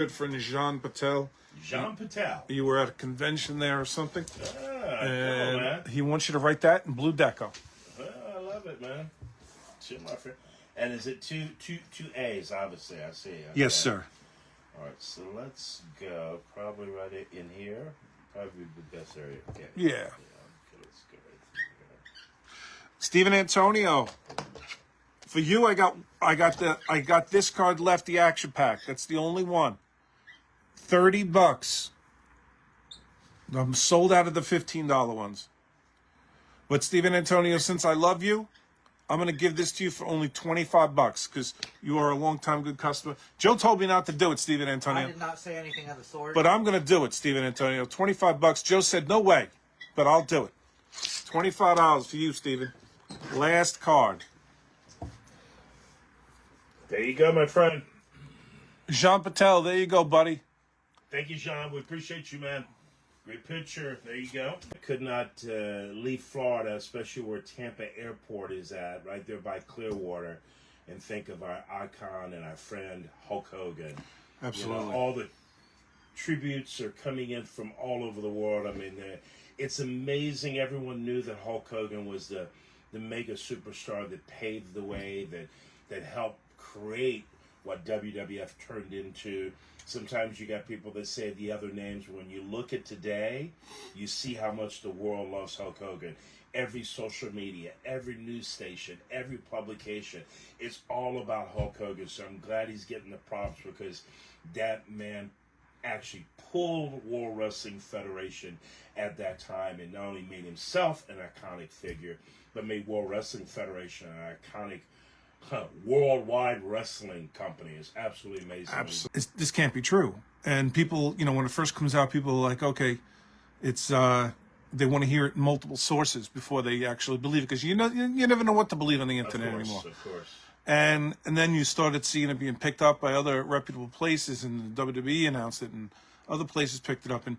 Good friend Jean Patel. Jean Patel. You were at a convention there or something. And cool, man. He wants you to write that in blue deco. I love it, man. Shit, my friend. And is it two A's? Obviously, I see. Okay. Yes, sir. All right, so let's go. Probably write it in here. Probably the best area. Okay. Yeah. Okay, let's go right here. Stephen Antonio. For you, I got this card left, the action pack. That's the only one. $30. I'm sold out of the $15 ones. But Stephen Antonio, since I love you, I'm going to give this to you for only $25 because you are a long-time good customer. Joe told me not to do it, Stephen Antonio. I did not say anything of the sort. But I'm going to do it, Stephen Antonio. $25. Joe said no way, but I'll do it. $25 for you, Stephen. Last card. There you go, my friend. Jean Patel, there you go, buddy. Thank you, Jean. We appreciate you, man. Great picture. There you go. I could not leave Florida, especially where Tampa Airport is at, right there by Clearwater, and think of our icon and our friend Hulk Hogan. Absolutely. You know, all the tributes are coming in from all over the world. I mean, it's amazing. Everyone knew that Hulk Hogan was the mega superstar that paved the way, that helped create what WWF turned into. Sometimes you got people that say the other names. When you look at today, you see how much the world loves Hulk Hogan. Every social media, every news station, every publication, it's all about Hulk Hogan. So I'm glad he's getting the props because that man actually pulled World Wrestling Federation at that time and not only made himself an iconic figure, but made World Wrestling Federation an iconic worldwide wrestling company. Is absolutely amazing. Absolutely. This can't be true. And people, when it first comes out, people are like, okay, it's they want to hear it in multiple sources before they actually believe it, because you never know what to believe on the internet anymore. Of course. And then you started seeing it being picked up by other reputable places, and the WWE announced it, and other places picked it up, and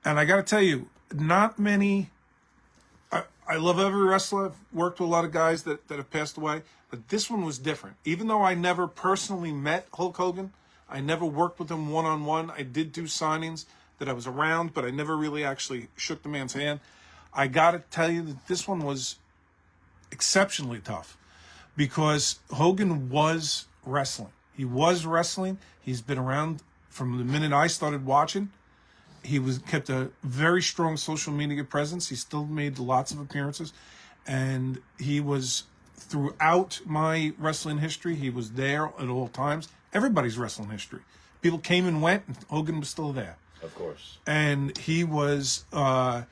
I got to tell you, not many. I love every wrestler. I've worked with a lot of guys that have passed away, but this one was different. Even though I never personally met Hulk Hogan, I never worked with him one-on-one. I did do signings that I was around, but I never really actually shook the man's hand. I got to tell you that this one was exceptionally tough because Hogan was wrestling. He was wrestling. He's been around from the minute I started watching. He kept a very strong social media presence. He still made lots of appearances. And he was, throughout my wrestling history, he was there at all times. Everybody's wrestling history. People came and went, and Hogan was still there. Of course. And he was, the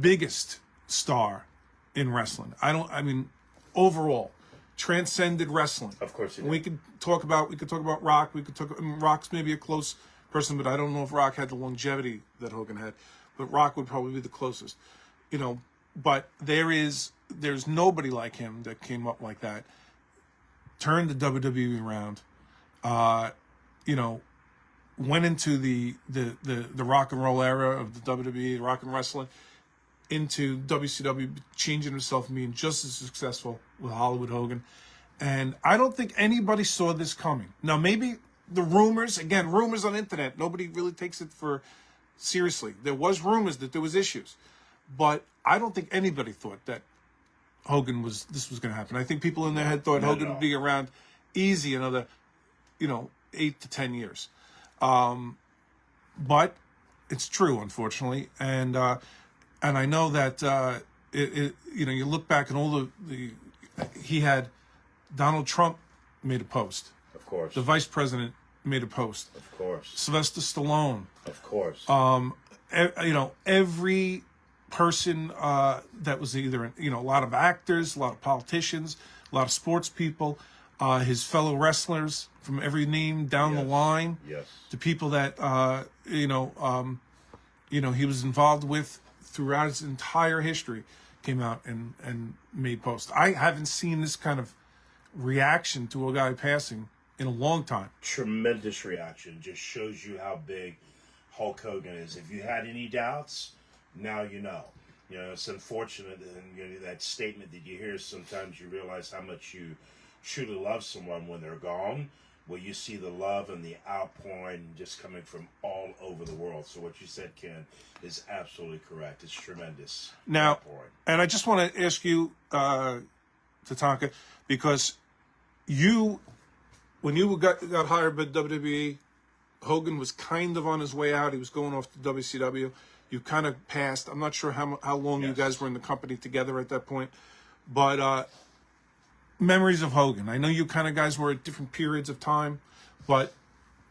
biggest star in wrestling. Overall, transcended wrestling. Of course he did. We could talk about Rock. Rock's maybe a close person, but I don't know if Rock had the longevity that Hogan had. But Rock would probably be the closest. But there's nobody like him that came up like that. Turned the WWE around. Went into the rock and roll era of the WWE, rock and wrestling, into WCW, changing himself and being just as successful with Hollywood Hogan. And I don't think anybody saw this coming. Now, maybe the rumors on the internet, nobody really takes it for seriously. There was rumors that there was issues, but I don't think anybody thought that this was going to happen. I think people in their head thought Hogan would be around easy another, 8 to 10 years. But it's true, unfortunately. And I know that, you look back and all he had Donald Trump made a post. Of course. The vice president made a post. Of course. Sylvester Stallone. Of course. Every person that was either, a lot of actors, a lot of politicians, a lot of sports people, his fellow wrestlers from every name down the line. Yes. The people that, he was involved with throughout his entire history came out and made posts. I haven't seen this kind of reaction to a guy passing in a long time. Tremendous reaction. Just shows you how big Hulk Hogan is. If you had any doubts, now you know. It's unfortunate, and that statement that you hear, sometimes you realize how much you truly love someone when they're gone. where you see the love and the outpouring just coming from all over the world. So what you said, Ken, is absolutely correct. It's tremendous. Now, outpouring. and I just want to ask you, Tatanka, because when you got hired by WWE, Hogan was kind of on his way out. He was going off to WCW. You kind of passed. I'm not sure how long you guys were in the company together at that point, but memories of Hogan. I know you kind of guys were at different periods of time, but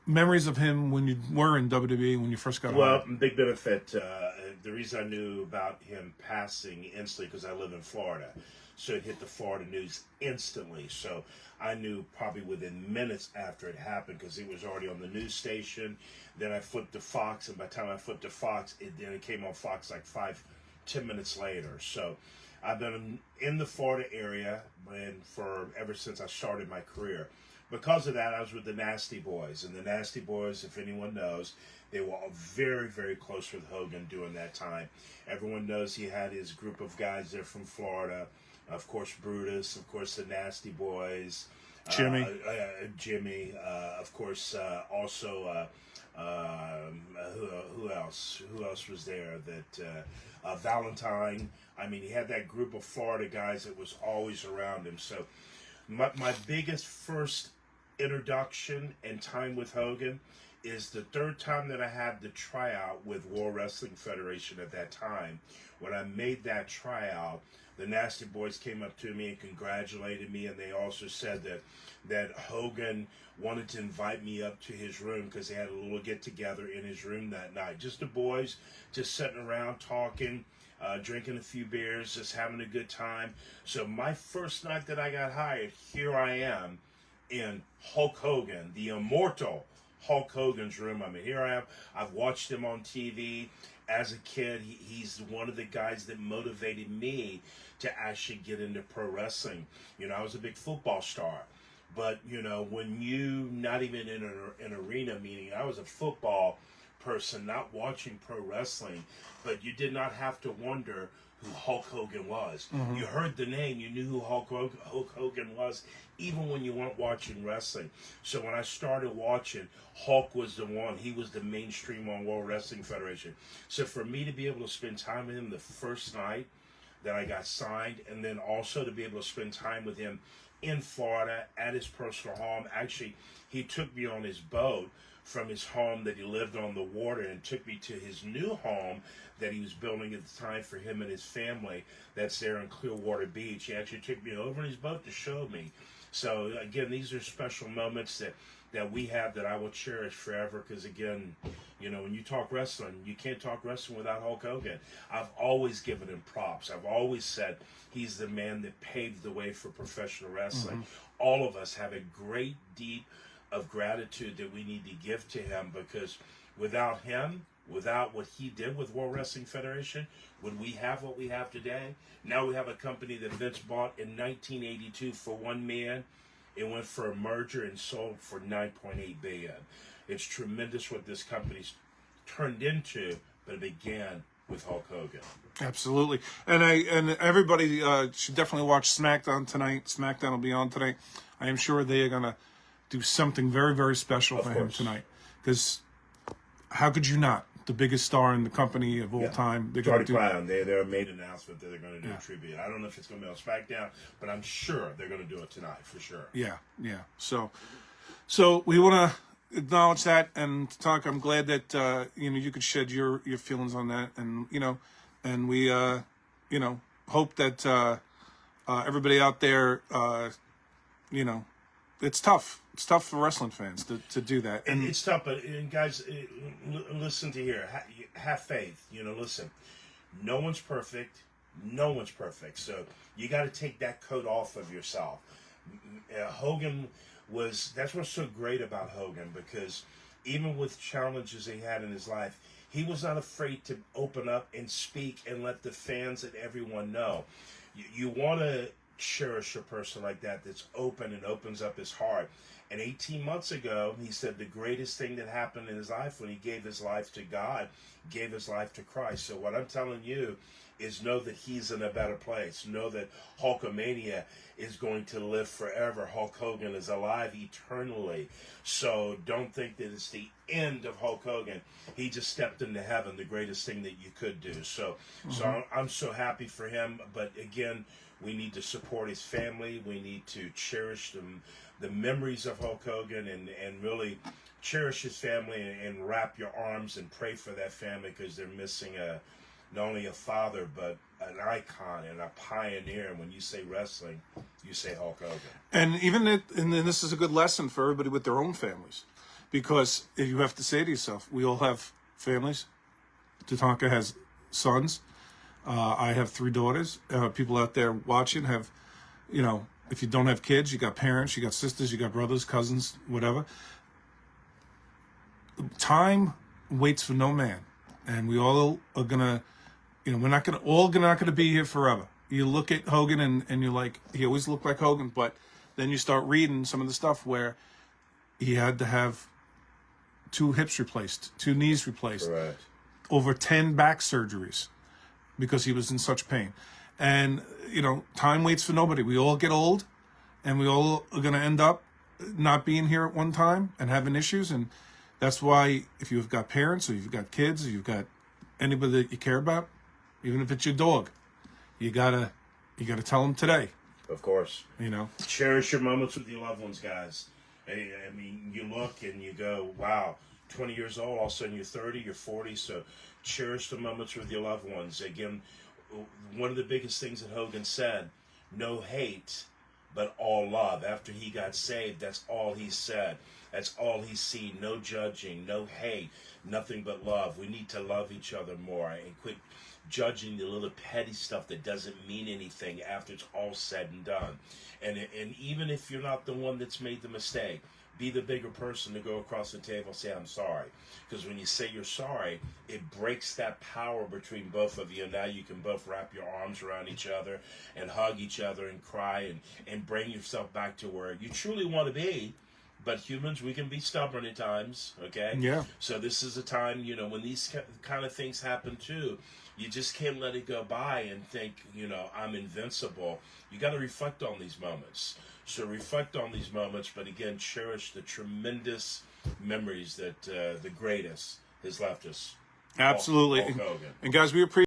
memories of him when you were in WWE when you first got Well, hired. big benefit. The reason I knew about him passing instantly because I live in Florida, so it hit the Florida news instantly. So I knew probably within minutes after it happened because it was already on the news station. Then I flipped to Fox, and by the time I flipped to Fox, it came on Fox like 5-10 minutes later. So I've been in the Florida area and for ever since I started my career. Because of that, I was with the Nasty Boys, and the Nasty Boys, if anyone knows, they were all very, very close with Hogan during that time. Everyone knows he had his group of guys there from Florida. Of course, Brutus. Of course, the Nasty Boys. Jimmy. Jimmy. Of course, also, who else? Who else was there? That Valentine. I mean, he had that group of Florida guys that was always around him. So my biggest first introduction and time with Hogan is the third time that I had the tryout with World Wrestling Federation at that time. When I made that tryout, the Nasty Boys came up to me and congratulated me, and they also said that Hogan wanted to invite me up to his room because they had a little get-together in his room that night. Just the boys, just sitting around talking, drinking a few beers, just having a good time. So my first night that I got hired, here I am in Hulk Hogan, the immortal Hulk Hogan's room. I mean, here I am. I've watched him on TV. As a kid, he's one of the guys that motivated me to actually get into pro wrestling. You know, I was a big football star. But, you know, when you, not even in an arena, meaning I was a football person, not watching pro wrestling, but you did not have to wonder who Hulk Hogan was. Mm-hmm. You heard the name, you knew who Hulk Hogan was, even when you weren't watching wrestling. So when I started watching, Hulk was the one. He was the mainstream on World Wrestling Federation. So for me to be able to spend time with him the first night that I got signed, and then also to be able to spend time with him in Florida at his personal home. Actually, he took me on his boat from his home that he lived on the water and took me to his new home that he was building at the time for him and his family that's there in Clearwater Beach. He actually took me over in his boat to show me. So again, these are special moments that we have that I will cherish forever because again, you know, when you talk wrestling, you can't talk wrestling without Hulk Hogan. I've always given him props. I've always said he's the man that paved the way for professional wrestling. Mm-hmm. All of us have a great deep of gratitude that we need to give to him because without him, without what he did with World Wrestling Federation, would we have what we have today? Now we have a company that Vince bought in 1982 for $1 million. It went for a merger and sold for $9.8 billion. It's tremendous what this company's turned into, but it began with Hulk Hogan. Absolutely, and everybody should definitely watch SmackDown tonight. SmackDown will be on tonight. I am sure they are gonna do something very, very special for him tonight. Because how could you not? The biggest star in the company of all time. They're going to do. They made an announcement that they're going to do a tribute. I don't know if it's going to be on SmackDown, but I'm sure they're going to do it tonight for sure. Yeah. So we want to acknowledge that and talk. I'm glad that you could shed your feelings on that, and and we hope that everybody out there it's tough. It's tough for wrestling fans to do that. And it's tough, but guys, listen to here. Have faith. Listen. No one's perfect. No one's perfect. So you got to take that coat off of yourself. Hogan that's what's so great about Hogan, because even with challenges he had in his life, he was not afraid to open up and speak and let the fans and everyone know. You want to cherish a person like that that's open and opens up his heart. And 18 months ago, he said the greatest thing that happened in his life when he gave his life to God, gave his life to Christ. So what I'm telling you is know that he's in a better place. Know that Hulkamania is going to live forever. Hulk Hogan is alive eternally. So don't think that it's the end of Hulk Hogan. He just stepped into heaven, the greatest thing that you could do. So, I'm so happy for him. But again, we need to support his family. We need to cherish the memories of Hulk Hogan and really cherish his family and wrap your arms and pray for that family, because they're missing not only a father, but an icon and a pioneer. And when you say wrestling, you say Hulk Hogan. And and then this is a good lesson for everybody with their own families, because if you have to say to yourself, we all have families. Tatanka has sons. I have 3 daughters. People out there watching have, if you don't have kids, you got parents, you got sisters, you got brothers, cousins, whatever. Time waits for no man, and we all are gonna, we're not gonna be here forever. You look at Hogan and you're like, he always looked like Hogan, but then you start reading some of the stuff where he had to have 2 hips replaced, 2 knees replaced, Correct. over 10 back surgeries because he was in such pain. And, time waits for nobody. We all get old, and we all are going to end up not being here at one time and having issues. And that's why if you've got parents or you've got kids or you've got anybody that you care about, even if it's your dog, you gotta tell them today. Of course. Cherish your moments with your loved ones, guys. I mean, you look and you go, wow, 20 years old, all of a sudden you're 30, you're 40, so cherish the moments with your loved ones. Again, one of the biggest things that Hogan said, no hate, but all love. After he got saved, that's all he said. That's all he's seen. No judging, no hate, nothing but love. We need to love each other more and quit judging the little petty stuff that doesn't mean anything after it's all said and done. And even if you're not the one that's made the mistake, be the bigger person to go across the table and say, I'm sorry. Because when you say you're sorry, it breaks that power between both of you. And now you can both wrap your arms around each other and hug each other and cry and bring yourself back to where you truly want to be. But humans, we can be stubborn at times, okay? Yeah. So this is a time, when these kind of things happen too, you just can't let it go by and think, I'm invincible. You got to reflect on these moments. So reflect on these moments, but again, cherish the tremendous memories that the greatest has left us. Absolutely. Hulk Hogan. And guys, we appreciate